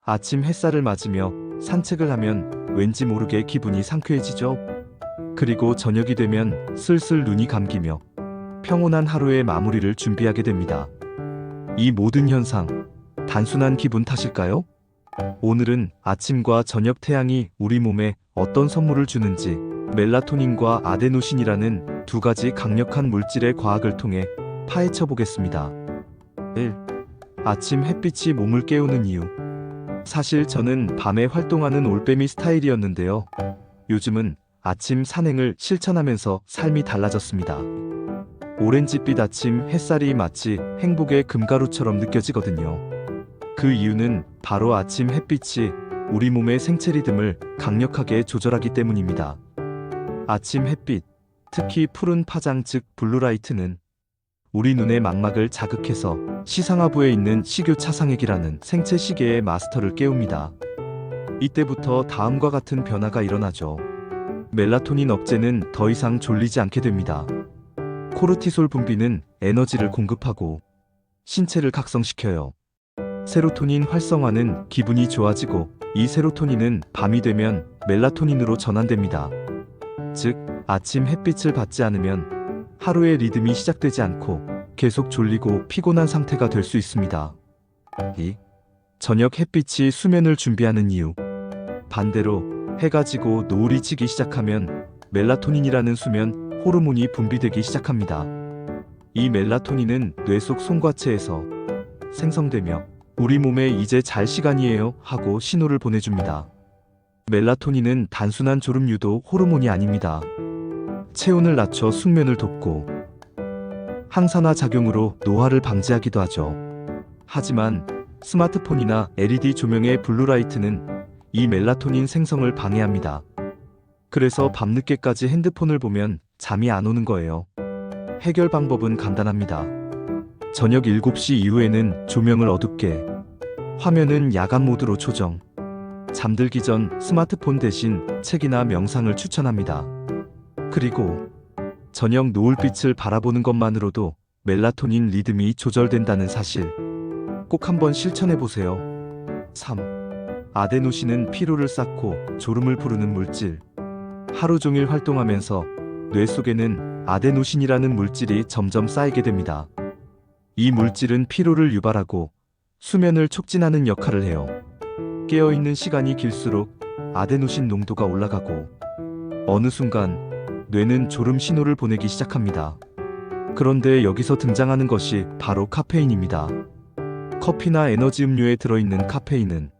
아침 햇살을 맞으며 산책을 하면 왠지 모르게 기분이 상쾌해지죠. 그리고 저녁이 되면 슬슬 눈이 감기며 평온한 하루의 마무리를 준비하게 됩니다. 이 모든 현상, 단순한 기분 탓일까요? 오늘은 아침과 저녁 태양이 우리 몸에 어떤 선물을 주는지, 멜라토닌과 아데노신이라는 두 가지 강력한 물질의 과학을 통해 파헤쳐 보겠습니다. 1. 아침 햇빛이 몸을 깨우는 이유. 사실 저는 밤에 활동하는 올빼미 스타일이었는데요. 요즘은 아침 산행을 실천하면서 삶이 달라졌습니다. 오렌지빛 아침 햇살이 마치 행복의 금가루처럼 느껴지거든요. 그 이유는 바로 아침 햇빛이 우리 몸의 생체 리듬을 강력하게 조절하기 때문입니다. 아침 햇빛, 특히 푸른 파장 즉 블루라이트는 우리 눈의 망막을 자극해서 시상하부에 있는 식유차상액이라는 생체 시계의 마스터를 깨웁니다. 이때부터 다음과 같은 변화가 일어나죠. 멜라토닌 억제는 더 이상 졸리지 않게 됩니다. 코르티솔 분비는 에너지를 공급하고 신체를 각성시켜요. 세로토닌 활성화는 기분이 좋아지고 이 세로토닌은 밤이 되면 멜라토닌으로 전환됩니다. 즉, 아침 햇빛을 받지 않으면 하루의 리듬이 시작되지 않고 계속 졸리고 피곤한 상태가 될 수 있습니다. 2. 저녁 햇빛이 수면을 준비하는 이유. 반대로 해가 지고 노을이 지기 시작하면 멜라토닌이라는 수면 호르몬이 분비되기 시작합니다. 이 멜라토닌은 뇌 속 송과체에서 생성되며 우리 몸에 이제 잘 시간이에요 하고 신호를 보내줍니다. 멜라토닌은 단순한 졸음 유도 호르몬이 아닙니다. 체온을 낮춰 숙면을 돕고 항산화 작용으로 노화를 방지하기도 하죠. 하지만 스마트폰이나 LED 조명의 블루라이트는 이 멜라토닌 생성을 방해합니다. 그래서 밤늦게까지 핸드폰을 보면 잠이 안 오는 거예요. 해결 방법은 간단합니다. 저녁 7시 이후에는 조명을 어둡게, 화면은 야간 모드로 조정, 잠들기 전 스마트폰 대신 책이나 명상을 추천합니다. 그리고 저녁 노을빛을 바라보는 것만으로도 멜라토닌 리듬이 조절된다는 사실 꼭 한번 실천해 보세요. 3. 아데노신은 피로를 쌓고 졸음을 부르는 물질. 하루 종일 활동하면서 뇌 속에는 아데노신이라는 물질이 점점 쌓이게 됩니다. 이 물질은 피로를 유발하고 수면을 촉진하는 역할을 해요. 깨어있는 시간이 길수록 아데노신 농도가 올라가고 어느 순간 뇌는 졸음 신호를 보내기 시작합니다. 그런데 여기서 등장하는 것이 바로 카페인입니다. 커피나 에너지 음료에 들어있는 카페인은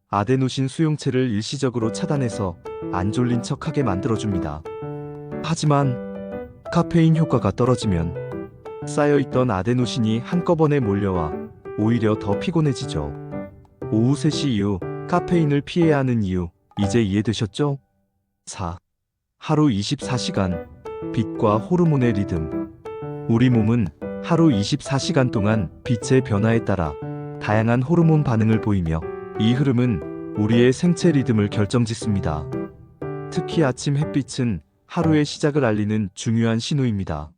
아데노신 수용체를 일시적으로 차단해서 안 졸린 척하게 만들어줍니다. 하지만 카페인 효과가 떨어지면 쌓여있던 아데노신이 한꺼번에 몰려와 오히려 더 피곤해지죠. 오후 3시 이후 카페인을 피해야 하는 이유 이제 이해되셨죠? 4. 하루 24시간 빛과 호르몬의 리듬. 우리 몸은 하루 24시간 동안 빛의 변화에 따라 다양한 호르몬 반응을 보이며 이 흐름은 우리의 생체 리듬을 결정짓습니다. 특히 아침 햇빛은 하루의 시작을 알리는 중요한 신호입니다.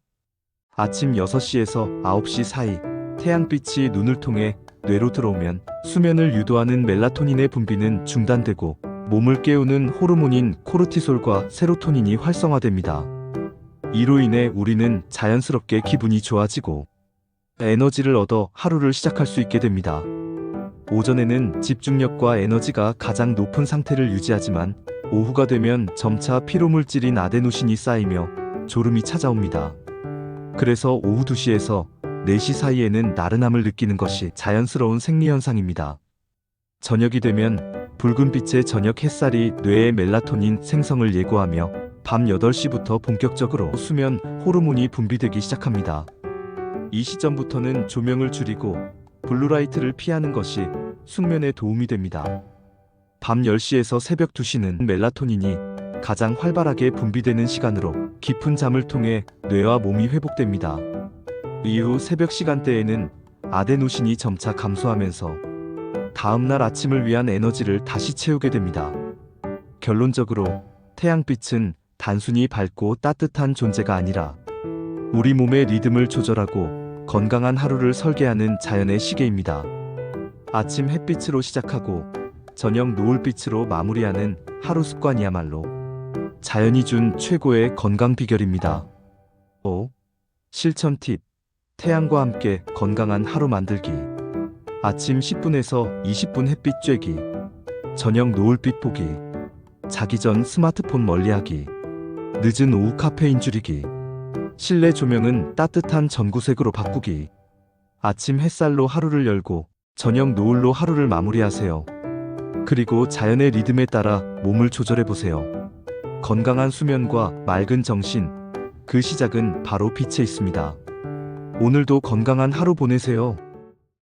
아침 6시에서 9시 사이 태양빛이 눈을 통해 뇌로 들어오면 수면을 유도하는 멜라토닌의 분비는 중단되고 몸을 깨우는 호르몬인 코르티솔과 세로토닌이 활성화됩니다. 이로 인해 우리는 자연스럽게 기분이 좋아지고 에너지를 얻어 하루를 시작할 수 있게 됩니다. 오전에는 집중력과 에너지가 가장 높은 상태를 유지하지만 오후가 되면 점차 피로물질인 아데노신이 쌓이며 졸음이 찾아옵니다. 그래서 오후 2시에서 4시 사이에는 나른함을 느끼는 것이 자연스러운 생리현상입니다. 저녁이 되면 붉은 빛의 저녁 햇살이 뇌의 멜라토닌 생성을 예고하며 밤 8시부터 본격적으로 수면 호르몬이 분비되기 시작합니다. 이 시점부터는 조명을 줄이고 블루라이트를 피하는 것이 숙면에 도움이 됩니다. 밤 10시에서 새벽 2시는 멜라토닌이 가장 활발하게 분비되는 시간으로 깊은 잠을 통해 뇌와 몸이 회복됩니다. 이후 새벽 시간대에는 아데노신이 점차 감소하면서 다음날 아침을 위한 에너지를 다시 채우게 됩니다. 결론적으로 태양빛은 단순히 밝고 따뜻한 존재가 아니라 우리 몸의 리듬을 조절하고 건강한 하루를 설계하는 자연의 시계입니다. 아침 햇빛으로 시작하고 저녁 노을빛으로 마무리하는 하루 습관이야말로 자연이 준 최고의 건강 비결입니다. 5. 실천 팁. 태양과 함께 건강한 하루 만들기. 아침 10분에서 20분 햇빛 쬐기. 저녁 노을빛 보기. 자기 전 스마트폰 멀리하기. 늦은 오후 카페인 줄이기. 실내 조명은 따뜻한 전구색으로 바꾸기. 아침 햇살로 하루를 열고 저녁 노을로 하루를 마무리하세요. 그리고 자연의 리듬에 따라 몸을 조절해 보세요. 건강한 수면과 맑은 정신, 그 시작은 바로 빛에 있습니다. 오늘도 건강한 하루 보내세요.